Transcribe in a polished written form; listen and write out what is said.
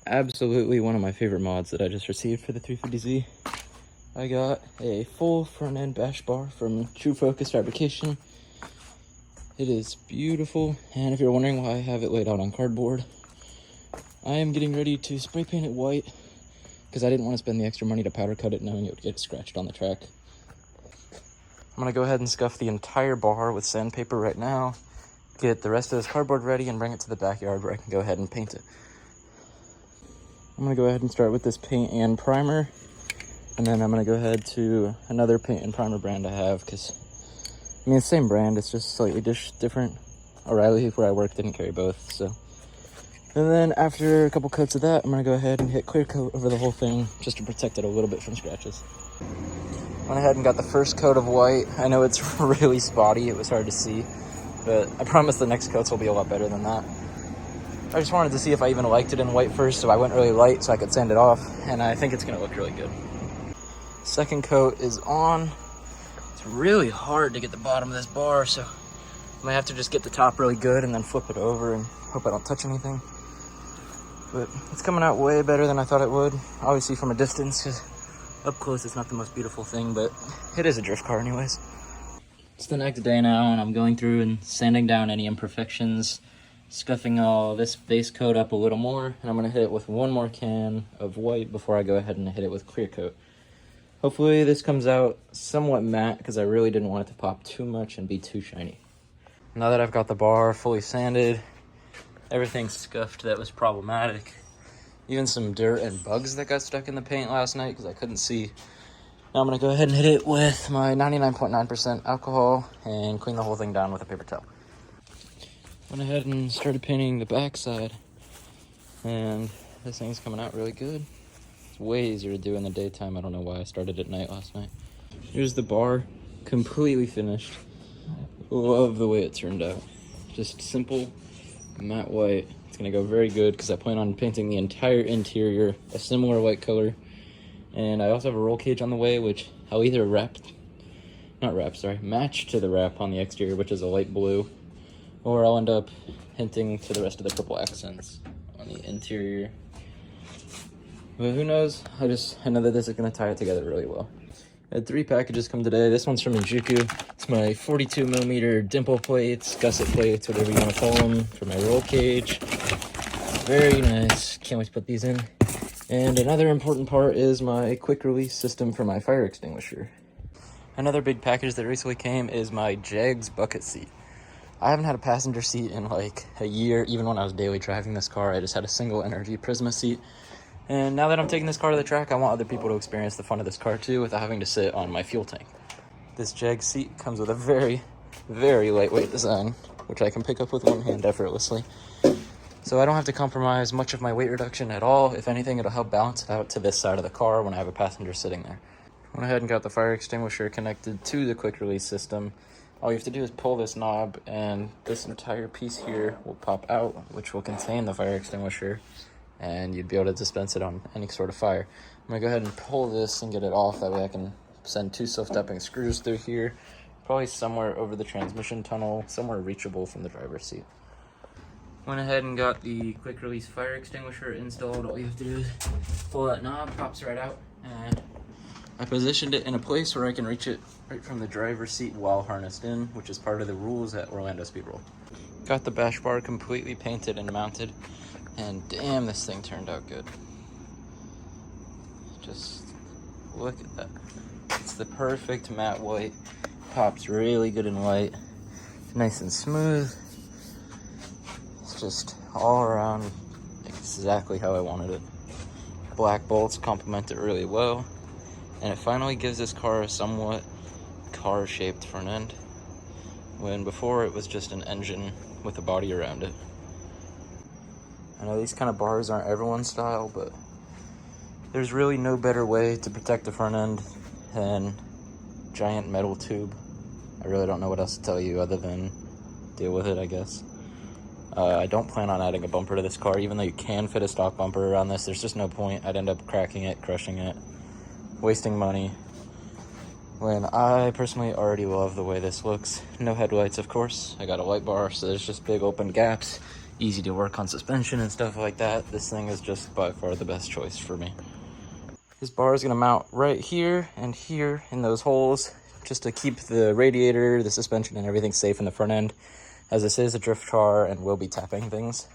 absolutely one of my favorite mods that I just received for the 350Z. I got a full front end bash bar from True Focus Fabrication. It is beautiful, and if you're wondering why I have it laid out on cardboard, I am getting ready to spray paint it white because I didn't want to spend the extra money to powder cut it knowing it would get scratched on the track. I'm gonna go ahead and scuff the entire bar with sandpaper right now, get the rest of this cardboard ready, and bring it to the backyard where I can go ahead and paint it. I'm gonna go ahead and start with this paint and primer, and then I'm gonna go ahead to another paint and primer brand I have, because I mean, it's the same brand, it's just slightly different. O'Reilly, where I work, didn't carry both, so. And then after a couple coats of that, I'm gonna go ahead and hit clear coat over the whole thing just to protect it a little bit from scratches. Went ahead and got the first coat of white. I know it's really spotty, it was hard to see, but I promise the next coats will be a lot better than that. I just wanted to see if I even liked it in white first, so I went really light so I could sand it off, and I think it's gonna look really good. Second coat is on. It's really hard to get the bottom of this bar, so I might have to just get the top really good and then flip it over and hope I don't touch anything. But it's coming out way better than I thought it would, obviously from a distance, because up close it's not the most beautiful thing, but it is a drift car anyways. It's the next day now, and I'm going through and sanding down any imperfections, scuffing all this base coat up a little more, and I'm going to hit it with one more can of white before I go ahead and hit it with clear coat. Hopefully this comes out somewhat matte, because I really didn't want it to pop too much and be too shiny. Now that I've got the bar fully sanded, everything scuffed that was problematic, even some dirt and bugs that got stuck in the paint last night because I couldn't see. Now I'm going to go ahead and hit it with my 99.9% alcohol and clean the whole thing down with a paper towel. Went ahead and started painting the backside, and this thing's coming out really good. It's way easier to do in the daytime. I don't know why I started at night last night. Here's the bar, completely finished. Love the way it turned out. Just simple, matte white. It's gonna go very good because I plan on painting the entire interior a similar white color. And I also have a roll cage on the way, which I'll either match to the wrap on the exterior, which is a light blue, or I'll end up hinting to the rest of the purple accents on the interior. But who knows? I know that this is gonna tie it together really well. I had 3 packages come today. This one's from Injuku. It's my 42mm dimple plates, gusset plates, whatever you want to call them, for my roll cage. Very nice. Can't wait to put these in. And another important part is my quick release system for my fire extinguisher. Another big package that recently came is my Jegs bucket seat. I haven't had a passenger seat in like a year. Even when I was daily driving this car, I just had a single Energy Prisma seat. And now that I'm taking this car to the track, I want other people to experience the fun of this car too without having to sit on my fuel tank. This Jag seat comes with a very, very lightweight design, which I can pick up with one hand effortlessly. So I don't have to compromise much of my weight reduction at all. If anything, it'll help balance it out to this side of the car when I have a passenger sitting there. Went ahead and got the fire extinguisher connected to the quick release system. All you have to do is pull this knob, and this entire piece here will pop out, which will contain the fire extinguisher, and you'd be able to dispense it on any sort of fire. I'm gonna go ahead and pull this and get it off. That way I can send 2 self-tapping screws through here, probably somewhere over the transmission tunnel, somewhere reachable from the driver's seat. Went ahead and got the quick release fire extinguisher installed. All you have to do is pull that knob, pops right out, and I positioned it in a place where I can reach it right from the driver's seat while harnessed in, which is part of the rules at Orlando Speedroll. Got the bash bar completely painted and mounted, and damn, this thing turned out good. Just look at that. It's the perfect matte white. Pops really good in light. Nice and smooth. It's just all around exactly how I wanted it. Black bolts complement it really well. And it finally gives this car a somewhat car-shaped front end, when before it was just an engine with a body around it. I know these kind of bars aren't everyone's style, but there's really no better way to protect the front end than giant metal tube. I really don't know what else to tell you other than deal with it, I guess. I don't plan on adding a bumper to this car, even though you can fit a stock bumper around this. There's just no point. I'd end up cracking it, crushing it, wasting money, when I personally already love the way this looks. No headlights, of course. I got a light bar, so there's just big open gaps easy to work on suspension and stuff like that, this thing is just by far the best choice for me. This bar is going to mount right here and here in those holes, just to keep the radiator, the suspension, and everything safe in the front end, as this is a drift car and will be tapping things.